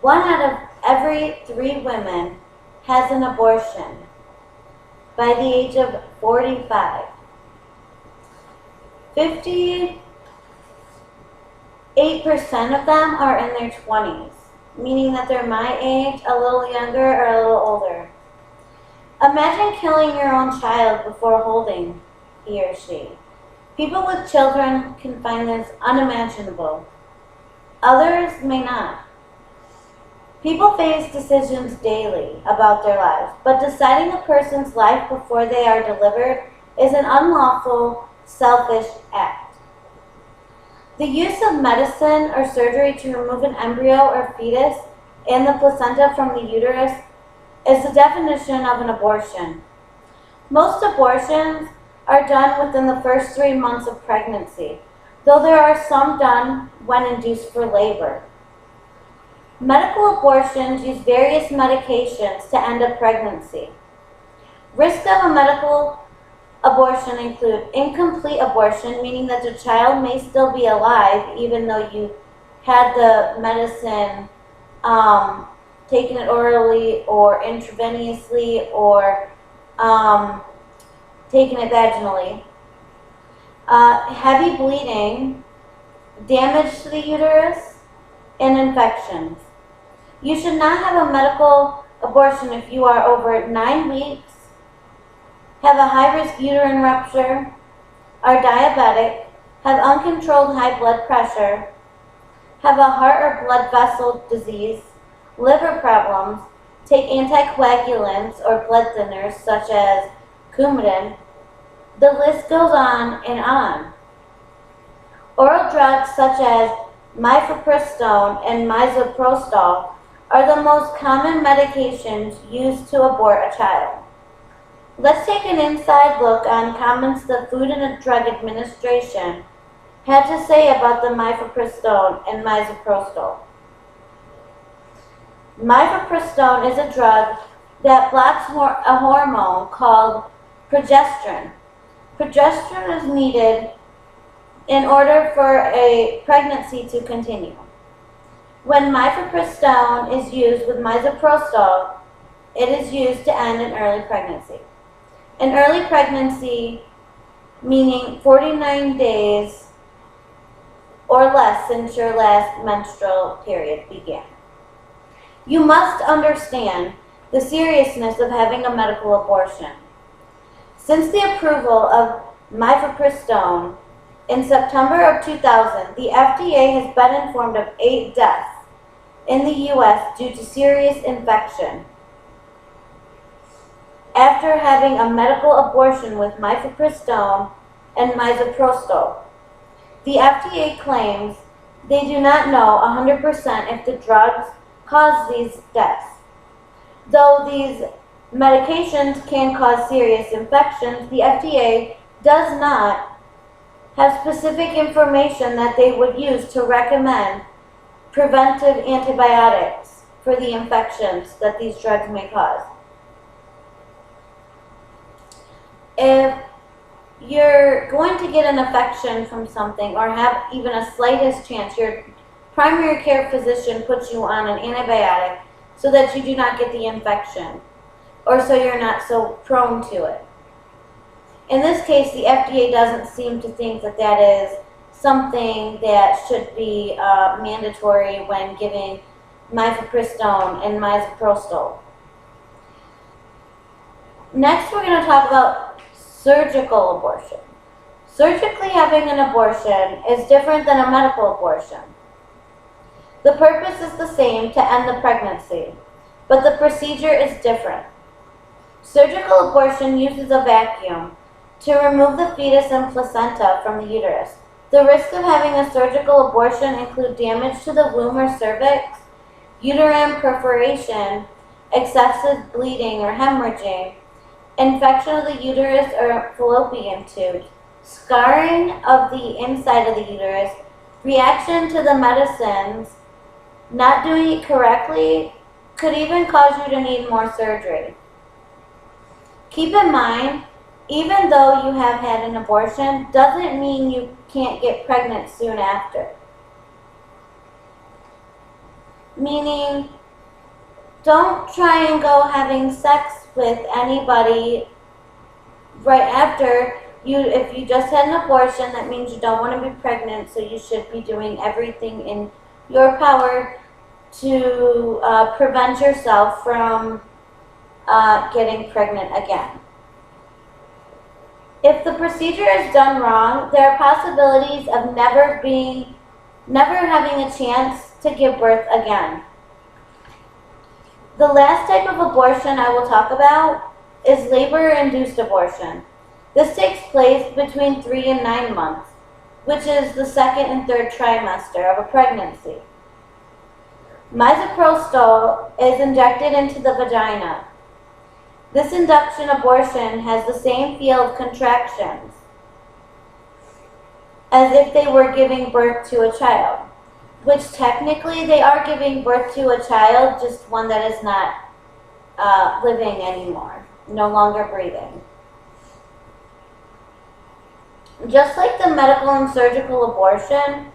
1 out of every 3 women has an abortion by the age of 45. 58% of them are in their 20s, meaning that they're my age, a little younger, or a little older. Imagine killing your own child before holding he or she. People with children can find this unimaginable. Others may not. People face decisions daily about their lives, but deciding a person's life before they are delivered is an unlawful, selfish act. The use of medicine or surgery to remove an embryo or fetus and the placenta from the uterus is the definition of an abortion. Most abortions are done within the first 3 months of pregnancy, though there are some done when induced for labor. Medical abortions use various medications to end a pregnancy. Risks of a medical abortion include incomplete abortion, meaning that the child may still be alive even though you had the medicine taken it orally or intravenously or taken it vaginally. Heavy bleeding, damage to the uterus, and infections. You should not have a medical abortion if you are over 9 weeks, have a high-risk uterine rupture, are diabetic, have uncontrolled high blood pressure, have a heart or blood vessel disease, liver problems, take anticoagulants or blood thinners such as Coumadin. The list goes on and on. Oral drugs such as mifepristone and misoprostol are the most common medications used to abort a child. Let's take an inside look on comments the Food and Drug Administration had to say about the mifepristone and misoprostol. Mifepristone is a drug that blocks a hormone called progesterone. Progesterone is needed in order for a pregnancy to continue. When mifepristone is used with misoprostol, it is used to end an early pregnancy. An early pregnancy meaning 49 days or less since your last menstrual period began. You must understand the seriousness of having a medical abortion. Since the approval of mifepristone in September of 2000, the FDA has been informed of 8 deaths in the U.S. due to serious infection after having a medical abortion with mifepristone and misoprostol. The FDA claims they do not know 100% if the drugs cause these deaths. Though these medications can cause serious infections, the FDA does not have specific information that they would use to recommend preventive antibiotics for the infections that these drugs may cause. If you're going to get an infection from something or have even a slightest chance, your primary care physician puts you on an antibiotic so that you do not get the infection or so you're not so prone to it. In this case, the FDA doesn't seem to think that that is something that should be mandatory when giving mifepristone and misoprostol. Next, we're going to talk about surgical abortion. Surgically having an abortion is different than a medical abortion. The purpose is the same, to end the pregnancy, but the procedure is different. Surgical abortion uses a vacuum to remove the fetus and placenta from the uterus. The risks of having a surgical abortion include damage to the womb or cervix, uterine perforation, excessive bleeding or hemorrhaging, infection of the uterus or fallopian tube, scarring of the inside of the uterus, reaction to the medicines, not doing it correctly could even cause you to need more surgery. Keep in mind, even though you have had an abortion, doesn't mean you can't get pregnant soon after. meaning don't try and go having sex with anybody right after. If you just had an abortion, that means you don't want to be pregnant, so you should be doing everything in your power to prevent yourself from getting pregnant again. If the procedure is done wrong, there are possibilities of never having a chance to give birth again. The last type of abortion I will talk about is labor-induced abortion. This takes place between 3 and 9 months, which is the second and third trimester of a pregnancy. Misoprostol is injected into the vagina. This induction abortion has the same feel of contractions as if they were giving birth to a child, which technically they are giving birth to a child, just one that is not living anymore, no longer breathing. Just like the medical and surgical abortion,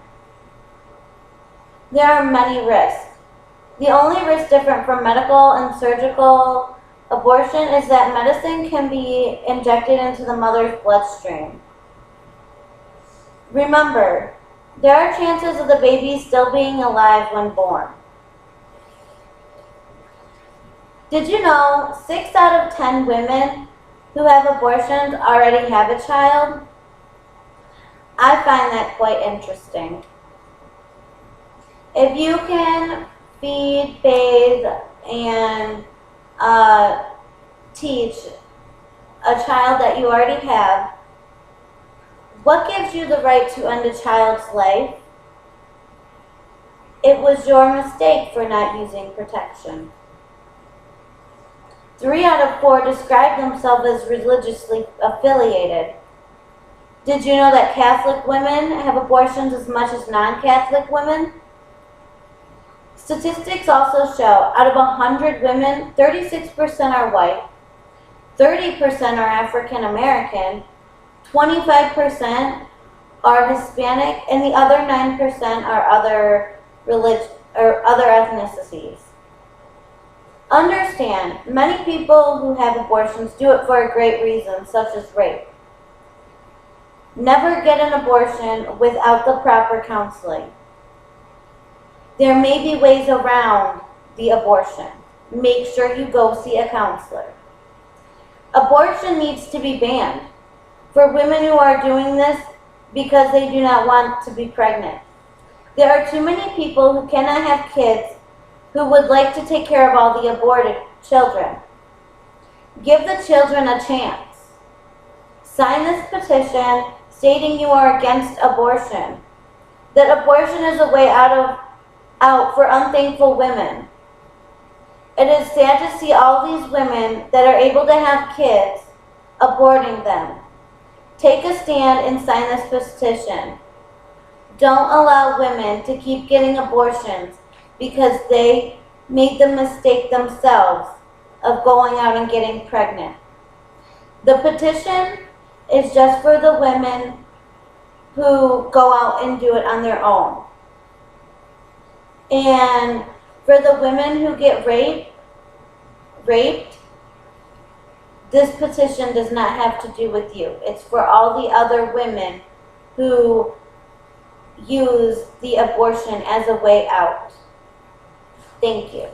there are many risks. The only risk different from medical and surgical abortion is that medicine can be injected into the mother's bloodstream. Remember, there are chances of the baby still being alive when born. Did you know 6 out of 10 women who have abortions already have a child? I find that quite interesting. If you can feed, bathe, and teach a child that you already have, what gives you the right to end a child's life? It was your mistake for not using protection. 3 out of 4 describe themselves as religiously affiliated. Did you know that Catholic women have abortions as much as non-Catholic women? Statistics also show out of 100 women, 36% are white, 30% are African American, 25% are Hispanic, and the other 9% are other ethnicities. Understand, many people who have abortions do it for a great reason, such as rape. Never get an abortion without the proper counseling. There may be ways around the abortion. Make sure you go see a counselor. Abortion needs to be banned for women who are doing this because they do not want to be pregnant. There are too many people who cannot have kids who would like to take care of all the aborted children. Give the children a chance. Sign this petition stating you are against abortion, that abortion is a way out for unthankful women. It is sad to see all these women that are able to have kids aborting them. Take a stand and sign this petition. Don't allow women to keep getting abortions because they made the mistake themselves of going out and getting pregnant. The petition is just for the women who go out and do it on their own. And for the women who get raped, this petition does not have to do with you. It's for all the other women who use the abortion as a way out. Thank you.